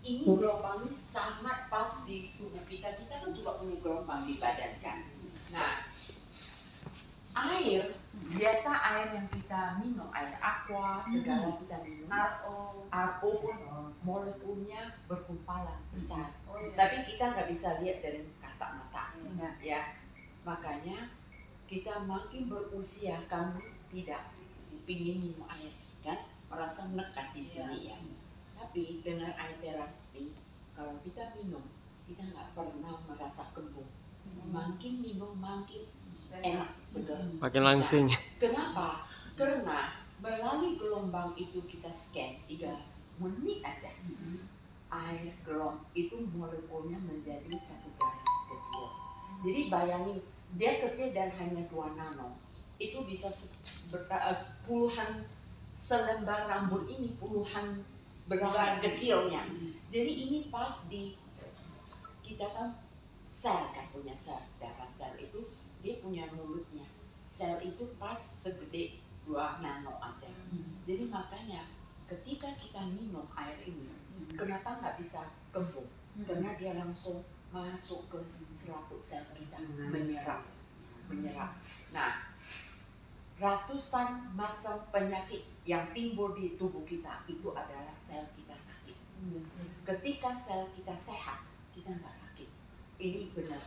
ini gelombang ini sangat pas di tubuh kita. Kita kan juga punya gelombang di badan kan. Nah, air, biasa air yang kita minum, air aqua, segala kita minum, RO pun molekulnya bergumpalan besar. Tapi kita nggak bisa lihat dari kasat mata, ya. Makanya kita makin berusia, kamu tidak ingin minum air, kan? Merasa menekan di sini ya. Tapi dengan air terapi, kalau kita minum, kita nggak pernah merasa kembung. Makin minum makin enak, segar. Makin langsing. Nah, kenapa? Karena melalui gelombang itu kita scan 3 menit aja. Air gelombang itu molekulnya menjadi satu garis kecil. Jadi bayangin, dia kecil dan hanya 2 nano. Itu bisa puluhan selembar rambut ini, puluhan berapa kecilnya. Jadi ini pas di kita kan sel kan punya sel, darah sel itu dia punya mulutnya. Sel itu pas segede 2 nano aja. Jadi makanya ketika kita minum air ini, kenapa nggak bisa kembung? Karena dia langsung masuk ke selaput sel kita, menyerap. Nah, ratusan macam penyakit yang timbul di tubuh kita itu adalah sel kita sakit. Ketika sel kita sehat, kita nggak sakit. Ini benar.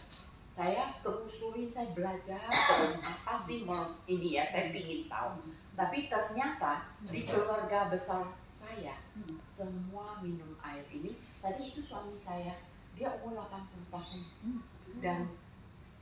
Saya telusurin, saya belajar terus apa sih ini ya, saya ingin tahu. Tapi ternyata di keluarga besar saya semua minum air ini. Tadi itu suami saya, dia umur 80 tahun dan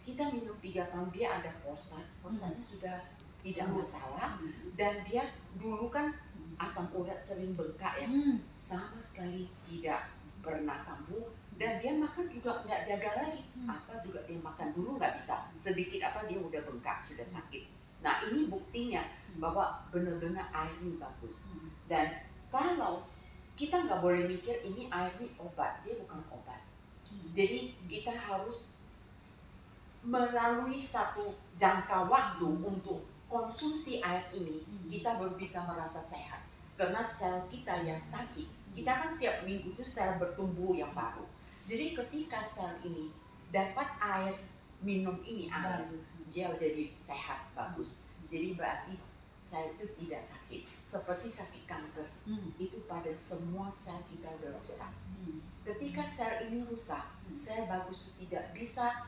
kita minum 3 tahun, dia ada prostatnya sudah tidak masalah, dan dia dulu kan asam urat sering bengkak ya, sama sekali tidak pernah kambuh. Dan dia makan juga nggak jaga lagi, apa juga dia makan dulu nggak bisa, sedikit apa dia udah bengkak, sudah sakit. Nah ini buktinya bahwa benar-benar air ini bagus. Dan kalau kita nggak boleh mikir ini air ini obat, dia bukan obat. Jadi kita harus melalui satu jangka waktu untuk konsumsi air ini, kita baru bisa merasa sehat. Karena sel kita yang sakit, kita kan setiap minggu itu sel bertumbuh yang baru. Jadi ketika sel ini dapat air minum ini, air, dia jadi sehat, bagus. Jadi berarti sel itu tidak sakit. Seperti sakit kanker, itu pada semua sel kita udah rusak. Ketika sel ini rusak, sel bagus itu tidak bisa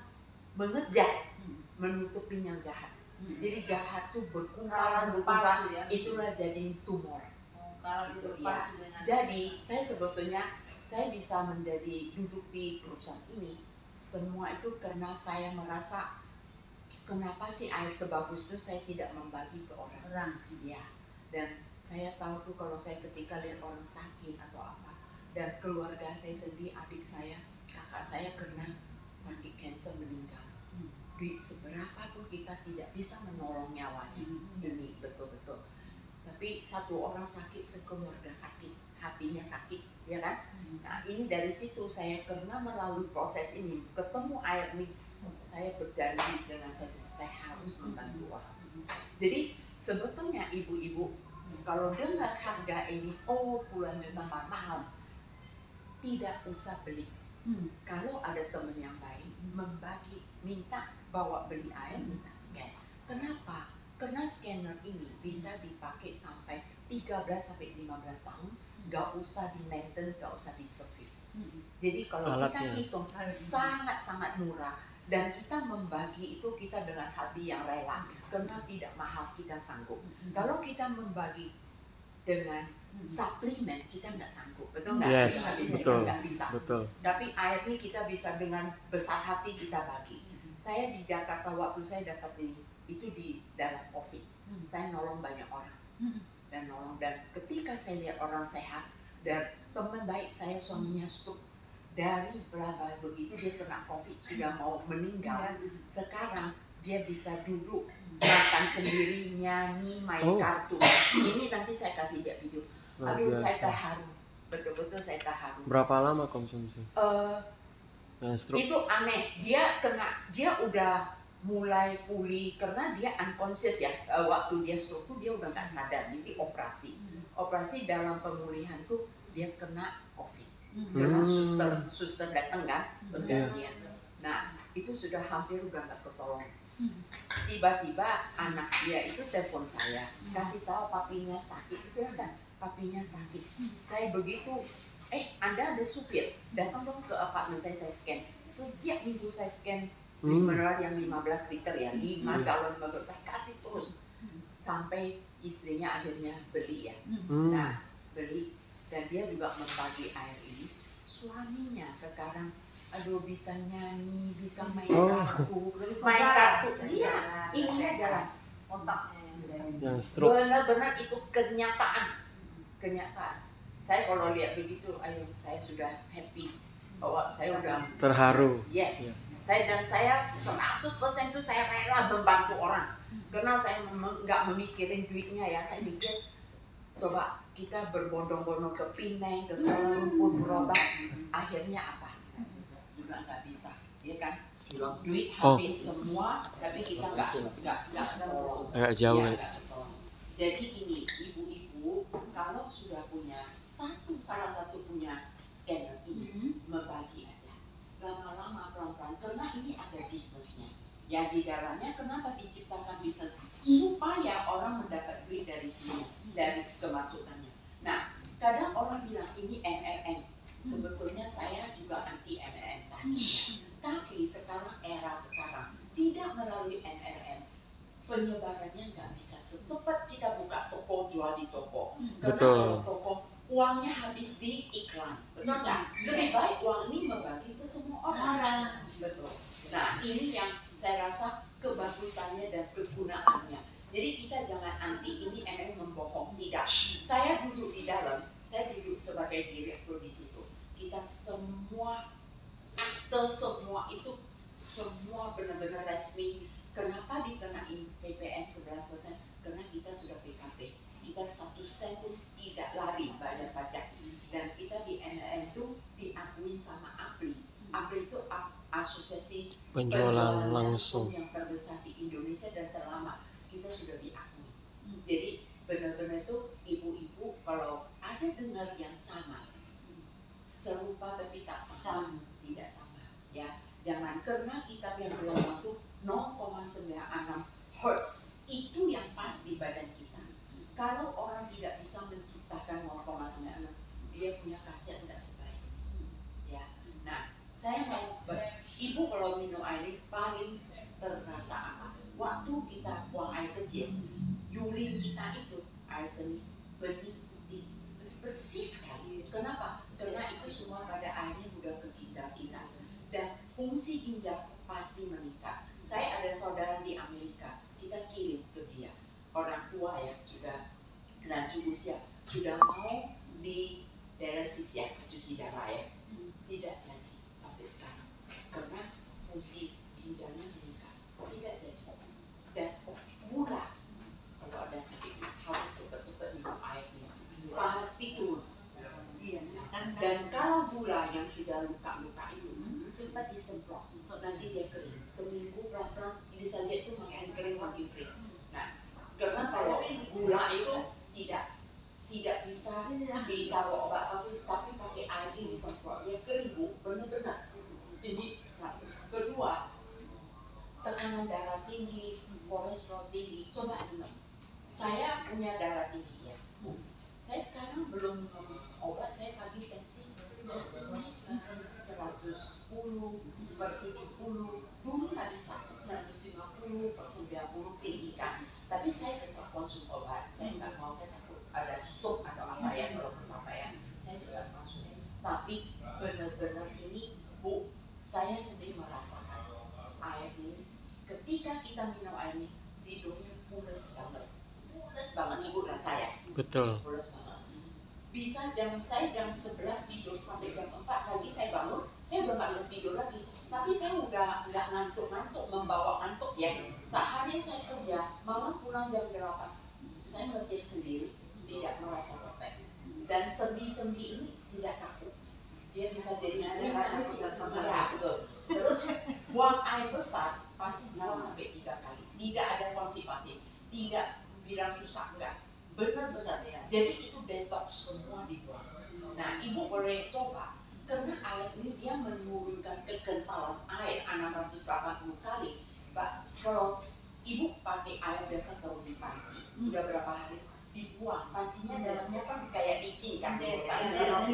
mengejar, menutupi yang jahat. Jadi jahat tuh berkumpalan, itulah jadi tumor. Gitu, ya. Jadi saya sebetulnya saya bisa menjadi duduk di perusahaan ini semua itu karena saya merasa kenapa sih air sebagus itu saya tidak membagi ke orang. Ya. Dan saya tahu tuh kalau saya ketika lihat orang sakit atau apa, dan keluarga saya sendiri, adik saya, kakak saya kena sakit kanker meninggal. Duit seberapa pun kita tidak bisa menolong nyawanya, demi betul-betul. Tapi satu orang sakit, sekeluarga sakit, hatinya sakit, ya kan? Nah ini dari situ saya karena melalui proses ini ketemu air nih, saya berjanji dengan saya harus membantu orang. Jadi sebetulnya ibu-ibu kalau dengar harga ini, oh puluhan juta mahal, tidak usah beli. Kalau ada teman yang baik membagi, minta bawa beli air, minta scan. Kenapa? Karena scanner ini bisa dipakai sampai 13-15 tahun, gak usah di maintenance, gak usah di service. Jadi kalau kita hitung sangat-sangat murah, dan kita membagi itu kita dengan hati yang rela, karena tidak mahal, kita sanggup. Kalau kita membagi dengan suplemen, kita nggak sanggup, betul nggak? Betul, nggak bisa. Betul. Tapi air ini kita bisa dengan besar hati kita bagi. Saya di Jakarta waktu saya dapat ini, itu di dalam COVID, saya nolong banyak orang dan ketika saya lihat orang sehat, dan teman baik saya suaminya stroke, dari berapa begitu dia kena COVID sudah mau meninggal, sekarang dia bisa duduk makan sendiri, nyanyi, main kartu. Ini nanti saya kasih dia video. Aduh saya terharu, betul-betul saya terharu. Berapa lama konsumsi? Itu aneh, dia udah mulai pulih karena dia unconscious ya, waktu dia stroke tuh dia udah nggak sadar, jadi operasi dalam pemulihan tuh dia kena COVID. Karena suster datang kan bergantian. Nah itu sudah hampir udah nggak ketolong. Tiba-tiba anak dia itu telepon saya, kasih tahu papinya sakit. Silakan, papinya sakit. Saya begitu, Anda ada supir, datang dong ke apartemen saya scan. Setiap minggu saya scan mineral yang 15 liter ya, 5 galon bagus saya kasih terus sampai istrinya akhirnya beli ya. Nah beli dan dia juga membagi air ini. Suaminya sekarang aduh bisa nyanyi, bisa main kartu, iya, ininya jalan, otaknya yang stroke. Benar-benar itu kenyataan. Saya kalau lihat begitu, saya sudah happy bahwa saya udah terharu. Saya 100% itu saya rela membantu orang, karena saya nggak memikirin duitnya ya. Saya mikir coba kita berbondong-bondong ke Pinang, ke Kuala Lumpur berobat, akhirnya apa? Juga nggak bisa, ya kan? Duit habis semua, tapi kita nggak semua. Agak jauh ya. Jadi ini ibu-ibu kalau sudah punya salah satu punya scanner ini, membagi aja, lama-lama pelan-pelan, karena ini ada bisnisnya. Ya di dalamnya kenapa diciptakan bisnis? Supaya orang mendapat duit dari sini, dari kemasukannya. Nah, kadang orang bilang ini MLM. Sebetulnya saya juga anti MLM tadi. Tapi sekarang tidak melalui MLM, penyebarannya nggak bisa secepat kita buka toko, jual di toko. Karena kalau toko uangnya habis di iklan, betul nggak? Lebih baik uang ini membagi ke semua orang. Betul. Nah ini yang saya rasa kebagusannya dan kegunaannya. Jadi kita jangan anti ini membohong, tidak. Saya duduk di dalam, saya duduk sebagai direktur di situ. Kita semua akte semua itu semua benar-benar resmi. Kenapa dikenain PPN 11%? Karena kita sudah PKP. Kita 1 sen pun tidak lari bayar pajak. Dan kita di NLM itu diakui sama APRI. APRI itu asosiasi penjualan langsung yang terbesar di Indonesia dan terlama. Kita sudah diakui. Jadi benar-benar itu ibu-ibu kalau ada dengar yang sama, serupa tapi tak sama, tidak sama. Ya, jangan karena kita yang gelombang itu 0,96 Hertz itu yang pas di badan kita. Kalau orang tidak bisa menciptakan 0,96, dia punya khasiat tidak sebaik. Ya, nah saya mau ibu kalau minum air ini paling terasa apa? Waktu kita buang air kecil, urin kita itu air seni bening putih, bersih sekali. Kenapa? Karena itu semua pada airnya udah ke ginjal kita dan fungsi ginjal pasti meningkat. Saya ada saudara di Amerika, kita kirim ke dia, orang tua yang sudah lanjut usia, sudah mau di dialisis ya, cuci darah ya, tidak jadi sampai sekarang karena fungsi ginjalnya meningkat, tidak jadi. Dan gula, kalau ada sakit harus cepat-cepat minum airnya, pasti turun. Dan kalau gula yang sudah luka-luka itu cepat disemprot, nanti dia kering. Seminggu pelan-pelan bisa lihat itu makin kering. Nah, karena kalau gula itu tidak bisa ditaruh obat tapi pakai air ini disemprot, dia kering bu, benar-benar. Ini satu. Kedua, tekanan darah tinggi, kolesterol tinggi, coba minum. Saya punya darah tinggi ya. Saya sekarang belum minum obat, saya pagi tensi sekarang 110/70, dulu tadi 150/90 tinggi kan. Tapi saya tetap konsum obat, saya nggak mau, saya takut ada stroke atau apa ya kalau kecapean. Saya tidak konsum. Tapi benar-benar ini bu, saya sendiri merasakan air ini. Ketika kita minum air ini, tidurnya pules banget ibu dan saya. Betul. Pules banget. Bisa saya jam 11 tidur sampai jam 4 pagi saya bangun, saya udah nggak bisa tidur lagi. Tapi saya udah nggak ngantuk-ngantuk, membawa ngantuk ya. Sehari saya kerja, malam pulang jam 8. Saya ngerti sendiri, tidak merasa capek. Dan sendi-sendi ini tidak kaku. Dia bisa jadi merasa tidak mengerak. Terus buang air besar, pasti buang sampai 3 kali. Tidak ada konstipasi, tidak bilang susah, enggak. Benar-benar ya. Jadi itu detox semua dibuang. Nah, ibu boleh coba, karena air ini dia menurunkan kekentalan air 680 kali. Kalau ibu pakai air biasa taruh di panci, udah berapa hari dibuang, pancinya dalamnya kan kayak licin kan, dengan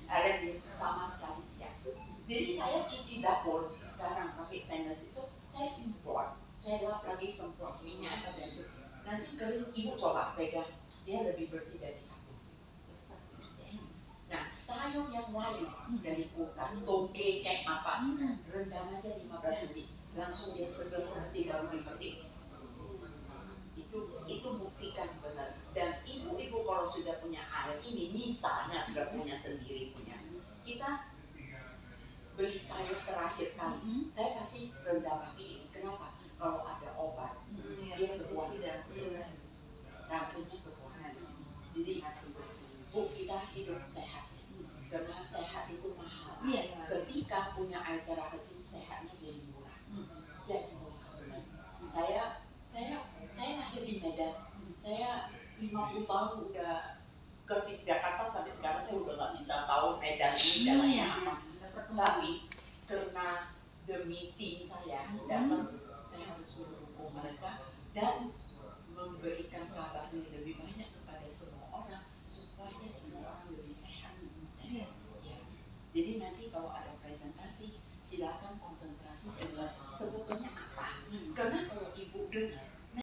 air ini sama sekali tidak. Jadi saya cuci dapur sekarang pakai stainless itu, saya semprot, saya lap lagi semprot minyak atau itu, nanti kering. Ibu coba pegang, dia lebih bersih dari sapu. Yes. Nah, sayur yang lain dari kulkas, toge kayak apa, rendam aja 15 menit, langsung dia segar seperti baru dipetik. Itu buktikan benar. Dan ibu-ibu kalau sudah punya air ini, misalnya sudah punya sendiri punya, kita beli sayur terakhir kali, saya pasti rendam pakai ini. Kenapa? Kalau ada obat, dia kebuang, racunnya kebuang. Jadi Bu, kita hidup sehat, karena sehat itu mahal. Ketika punya air terakhir sehatnya jadi murah. Jadi murah benar. Saya lahir di Medan. Saya 50 tahun udah ke Jakarta, sampai sekarang saya udah nggak bisa tahu Medan ini jalannya apa. Tapi karena demi tim saya datang, saya harus mendukung mereka dan memberikan kabar yang lebih banyak kepada semua orang supaya semua orang lebih sehat. Ya. Jadi nanti kalau ada presentasi, silakan konsentrasi dengan sebetulnya apa. Karena kalau ibu dengar